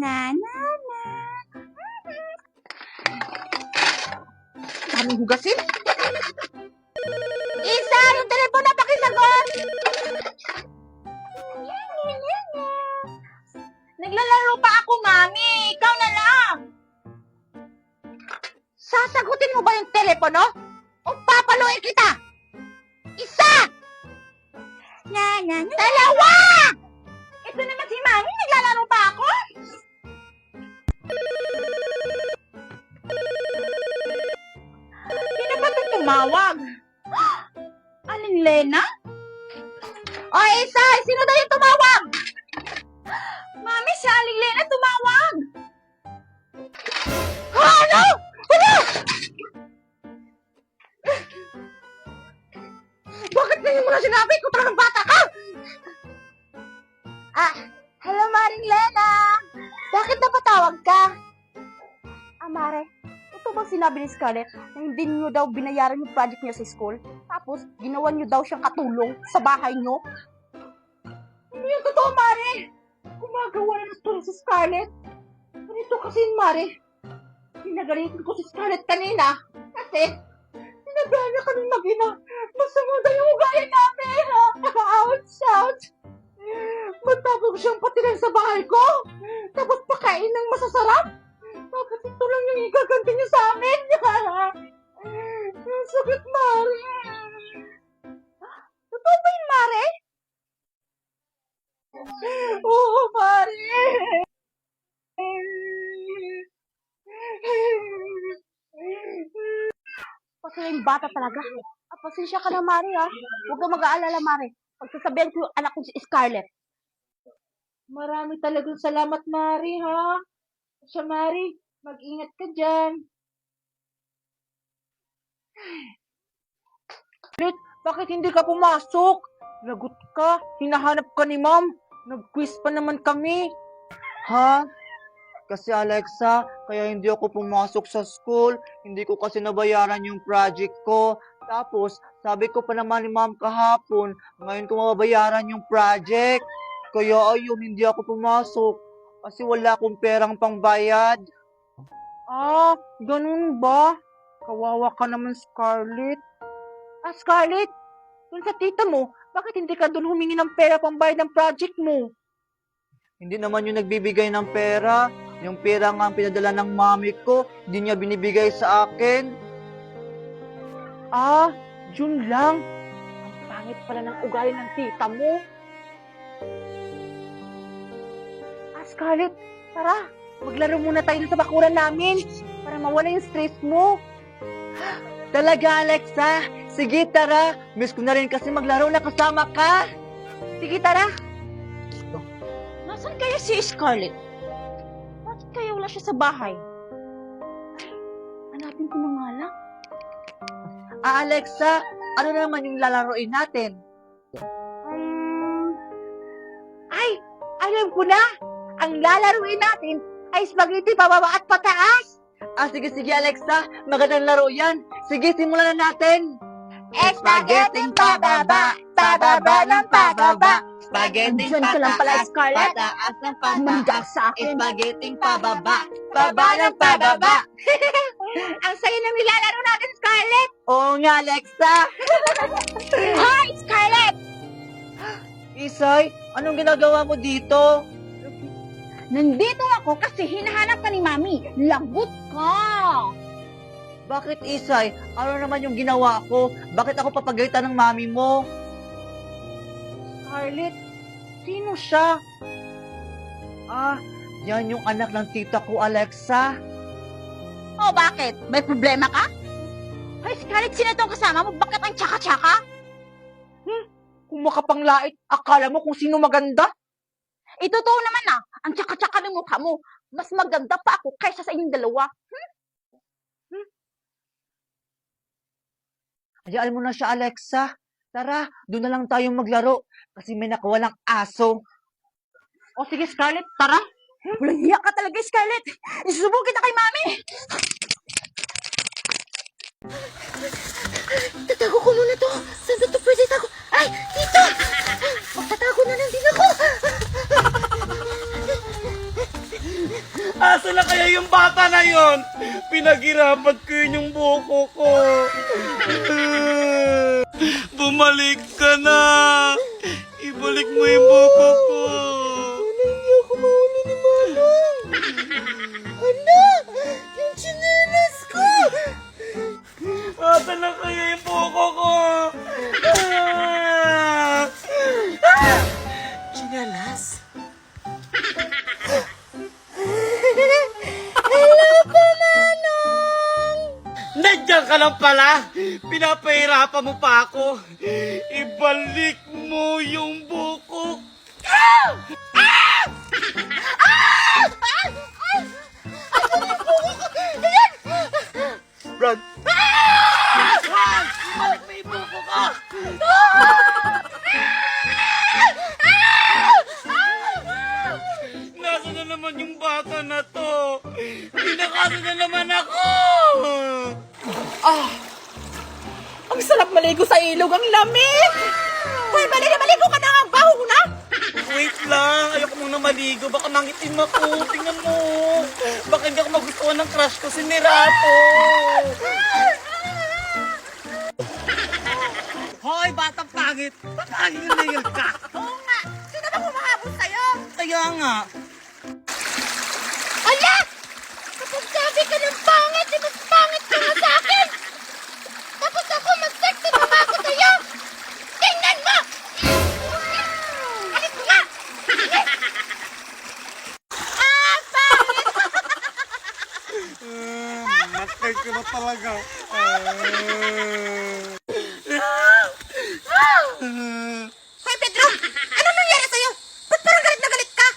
Na, na, na. Daming hugasin. Isa, yung telepono, pakisagot! Naglalaro pa ako, Mami. Ikaw na lang. Sasagutin mo ba yung telepono? O papaluin kita? Isa! Dalawa! Ito naman si Mami, naglalaro pa ako. Sino ba ito tumawag? Aling Lena? O Isa, sino daw yung tumawag? Mami, si Aling Lena tumawag. Ano? Ano? Bakit ganyan mo na sinabi? Ikaw talagang bata ka! Hello, Maring Lena. Bakit napatawag ka? Mare, ito bang sinabi ni Scarlett na hindi niyo daw binayaran yung project niya sa school? Tapos, ginawa niyo daw siyang katulong sa bahay niyo? Hindi yung totoo, Mare. Gumagawa na ng tulong si Scarlett. Ganito kasi, Mare. Pinagalitan ko si Scarlett kanina. Kasi, sinabihan niya kami mag-ina. Masama daw yung ugali namin. Ouch, ouch. Matapos siyang patilan sa bahay ko. Tapos pakain ng masasarap. Bakit ito lang yung igaganti niyo sa amin? Ang sakit, Mare. Totoo ba yun, Mare? Oo, Mare. Kasi yung bata talaga. Pasensya ka na, Mare, ha? Huwag ka mag-aalala, Mare. Pagsasabihan ko yung anak ko si Scarlett. Marami talagang salamat, Mare, ha? Siya, Mare, mag-ingat ka dyan. Bakit hindi ka pumasok? Lagot ka. Hinahanap ka ni Ma'am. Nag-quiz pa naman kami. Ha? Kasi Alexa, kaya hindi ako pumasok sa school. Hindi ko kasi nabayaran yung project ko. Tapos, sabi ko pa naman ni Ma'am kahapon, ngayon ko mababayaran yung project. Kaya ayun, hindi ako pumasok. Kasi wala akong perang pangbayad. Ganun ba? Kawawa ka naman, Scarlett. Scarlett, dun sa tita mo, bakit hindi ka dun humingi ng pera pambayad ng project mo? Hindi naman yung nagbibigay ng pera. Yung pera nga ang pinadala ng mami ko, hindi niya binibigay sa akin. Yun lang. Ang pangit pala ng ugali ng tita mo. Scarlett, tara. Maglaro muna tayo sa bakuran namin para mawala yung stress mo. Talaga, Alexa? Sige, tara. Miss ko na rin kasi maglaro na kasama ka. Sige, tara. Nasaan kaya si Scarlett? Bakit kaya wala siya sa bahay? Hanapin ko na nga lang. Alexa, ano naman yung lalaroin natin? Alam ko na. Ang lalaruin natin ay spaghetti pababa at pataas. Sige, Alexa. Magandang laro yan. Sige, simulan na natin. Spaghetti pababa, pababa ng pababa. Spaghetti Andyan ka lang pala, Scarlett. pataas ng Manda sa akin. Spaghetti pababa, baba ng pababa. Ang saya ng nilalaro natin, Scarlett. Oo nga, Alexa. Hi, Scarlett! Isay, anong ginagawa mo dito? Nandito ako kasi hinahanap ka ni Mami. Lagot ka! Bakit, Isay? Ano naman yung ginawa ko? Bakit ako papagalitan ng mami mo? Scarlett, sino siya? Yan yung anak ng tita ko, Alexa. Bakit? May problema ka? Ay, Scarlett, sino itong kasama mo? Bakit ang tsaka-tsaka? Kung makapanglait, akala mo kung sino maganda? Totoo naman ang tsaka-tsaka ng mukha mo. Mas maganda pa ako kaysa sa inyong dalawa. Hayaan mo na siya, Alexa. Tara, doon na lang tayo maglaro. Kasi may nakawalang aso. Sige, Scarlett, tara. Walang hiya ka talaga, Scarlett. Isusubo kita kay Mami. Tatago ko muna to. Saan ba to pwede tago? Ay, dito! Magtatago na lang din ako. Nasaan na kaya yung bata na yon? Pinaghirapan ko yun yung buko ko. Bumalik ka na. Ibalik mo yung buko ko. Hindi ako mahuli ni Manong. Hala, yung tsinelas ko. Nasaan na kaya yung buko ko? Tsinelas? Nandiyan ka lang pala! Pinapahirapan mo pa ako! Ibalik mo yung buko! Brad, Juan! Ibalik mo yung buko ko! Nasaan na naman yung bata na to? Pinakasa na naman ako! Ang sarap maligo sa ilog, ang lamig! Hoy, maligo ka na nga, baho na! Wait lang, ayoko muna maligo. Baka mangitim ako. Tingnan mo. Baka hindi ako magustuhan ng crush ko, si Mirato. Hoy, batang pangit. Ba't laging nail ka? Oo nga, sino ba humahabol sa'yo? Kaya nga. Ala! Kapag sabi ka ng pangit, di mas pangit ka nga sa akin! Tapos ako, mag-sexy pa ba ako sa'yo? Tingnan mo! Alis mo nga! Pangit! Matay ko na talaga. Hoy, Pedro! Ano nangyari sa'yo? Ba't parang galit na galit ka?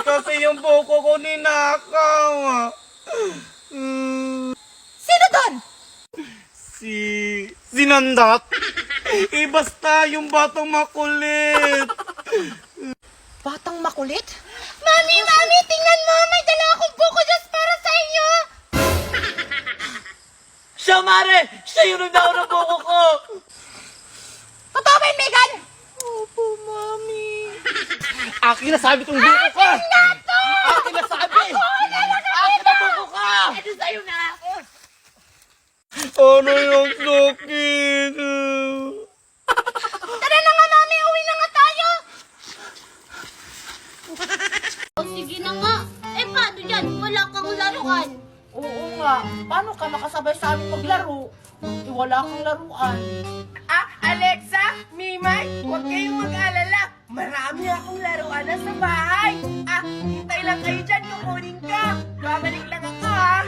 Kasi yung buko ko ninakaw. Sino doon? Si Nandak. Basta yung batang makulit. Batang makulit? Mami, tingnan mo! May dala akong buko just para sa inyo! Siya, Mare! Siya yung nagdaw ng buko ko! Totoo ba yun, Megan? Opo, Mami. Akin na sabi tong buko ko! Akin na sabi! Akin na buko ko! Ano sa'yo na ako? Ano yung sakit? Tara na nga, Mami! Uwi na nga tayo! O sige na nga. Eh paano yan? Wala kang laruan. Oo nga. Paano ka makasabay sa amin maglaro? Wala kang laruan. Alexa, Mimay, huwag kayong mag-alala. Marami akong laruan na sa bahay. Hintay lang kayo dyan, kukunin ka. Babalik lang ako, ha?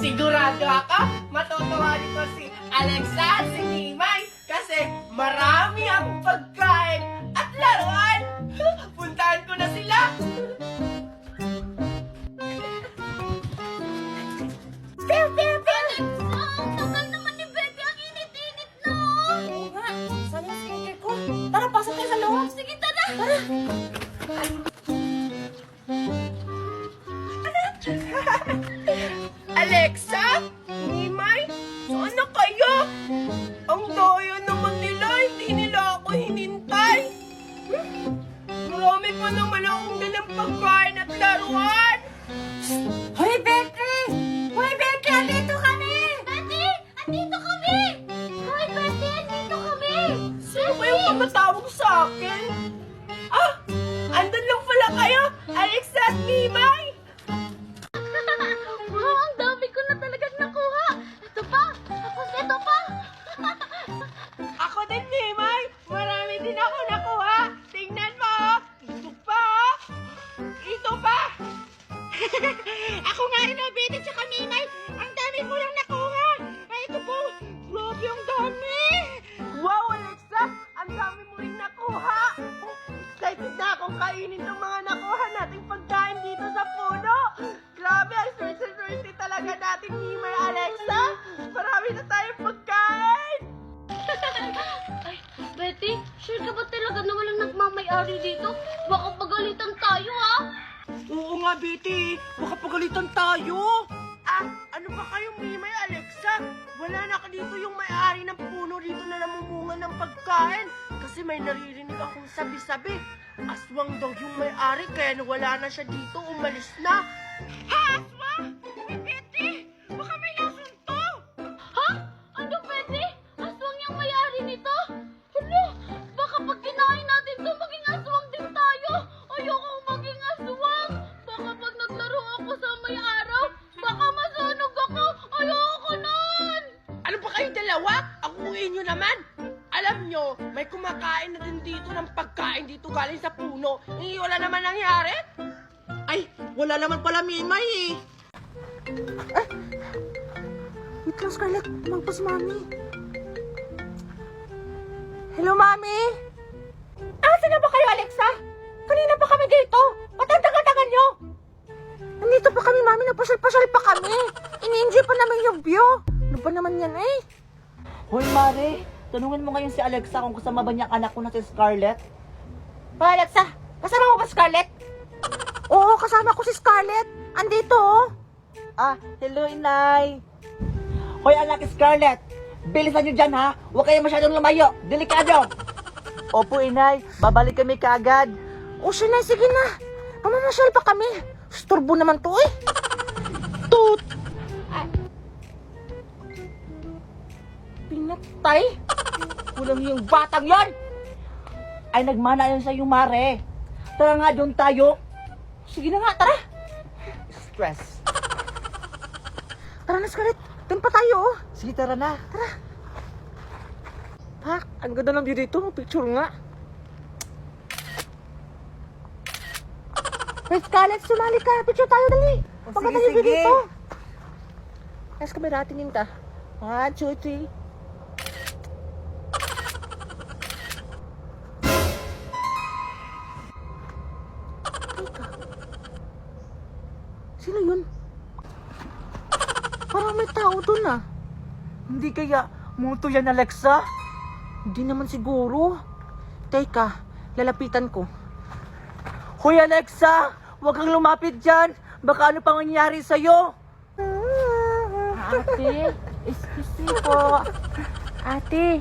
Sigurado ako, matutuwa nito si Alexa at si Mimay kasi marami akong pagkain at laruan. Puntahan ko na sila. Ang tagal naman ni Bebe. Ang init-init na. Oo nga. Saan yung skincare ko? Tara, pasok tayo sa loob. Sige, tara. Alexa? Mimay? Saan na kayo? Ang daya naman nila, hindi nila ako hinintay. Marami pa naman akong dalang pagkain at laruan. Hoy, Betty! Hoy, Betty! Andito kami! Betty, andito kami. Hoy, Betty, andito kami. Sino ba yung tumatawag sa akin? Andun lang pala kayo, Alexa at Mimay. Wow, ang dami ko na talagang nakuha. Ito pa. Tapos ito pa. Ako din, Mimay. Marami din ako nakuha. Tingnan mo. Ito pa. Ito pa. Ako nga rin, Betty, tsaka Mimay. Ang dami ko lang nakuha. Ay, ito po. Grabe, ang dami. Wow, Alexa. Ang dami mo rin nakuha. Excited na akong kainin ng mga nakuha nating pagkain dito sa puno. Grabe, ang swerte talaga natin, Mimay, Alexa. Marami na tayong pagkain. Ay, Betty, sure ka ba talaga na walang nagmamay-ari dito? Baka pagalitan tayo, ha? Oo nga, Betty. Baka pagalitan tayo. Ano ba kayong Mimay, Alexa? Wala na dito yung may-ari ng puno dito na namumunga ng pagkain. Kasi may naririnig akong sabi-sabi. Aswang daw yung may-ari kaya nawala na siya dito, umalis na. Ha? Aswang? Betty! Baka may nasunto! Ha? Ano, Betty? Aswang yung may-ari nito? Hala, baka pag kinain natin to, maging aswang din tayo. Ayokong maging aswang. Baka pag naglaro ako sa may araw, baka masunog ako. Ayoko nun. Ano ba kayong dalawa? Akuin nyo naman. Alam nyo, may kumakain na din dito ng pagkain dito galing sa puno. Wala naman nangyari? Ay, wala naman pala Mimay eh. Wait lang, Scarlett. Tumawag pa si Mami. Hello, Mami? Asa na ba kayo, Alexa? Kanina pa kami dito. Ba't ang tagal-tagal nyo? Nandito pa kami, Mami. Napasyal-pasyal pa kami. Ini-enjoy pa namin yung view. Ano ba naman yan, eh? Hoy, Mare, tanungin mo ngayon si Alexa kung kasama ba niya ang anak ko na si Scarlett. Pa, Alexa, kasama mo ba Scarlett? Oo, kasama ko si Scarlett. Andito, oh. Ah, hello, Inay. Hoy, anak Scarlett, bilisan niyo dyan, ha? Huwag kayo masyadong lumayo. Delikado. Opo, Inay. Babalik kami kaagad. O, siya na, sige na. Mamamasyal pa kami. Storbo naman to, eh. Tut! Ay. Pinatay? Kulang yung batang yon. Ay, nagmana yun sa iyo, Mare. Tara nga, doon tayo. Sige na nga, tara. Stress. Tara na, Scarlett. Doon pa tayo, oh. Sige, tara na. Pak, ang ganda ng view dito. Picture nga. Hey, Scarlett, sumali ka. Picture tayo, dali. Oh, Pagkata sige, yung view sige. dito. Yes, kamera tingin ta. 1, 2, 3. Teka. Sino yun? Parang may tao dun, ah. Hindi kaya muto yan, Alexa? Hindi naman siguro. Teka, lalapitan ko. Hoy, Alexa! Huwag kang lumapit dyan. Baka ano pang mangyayari sa'yo? Ate, excuse me po. Ate.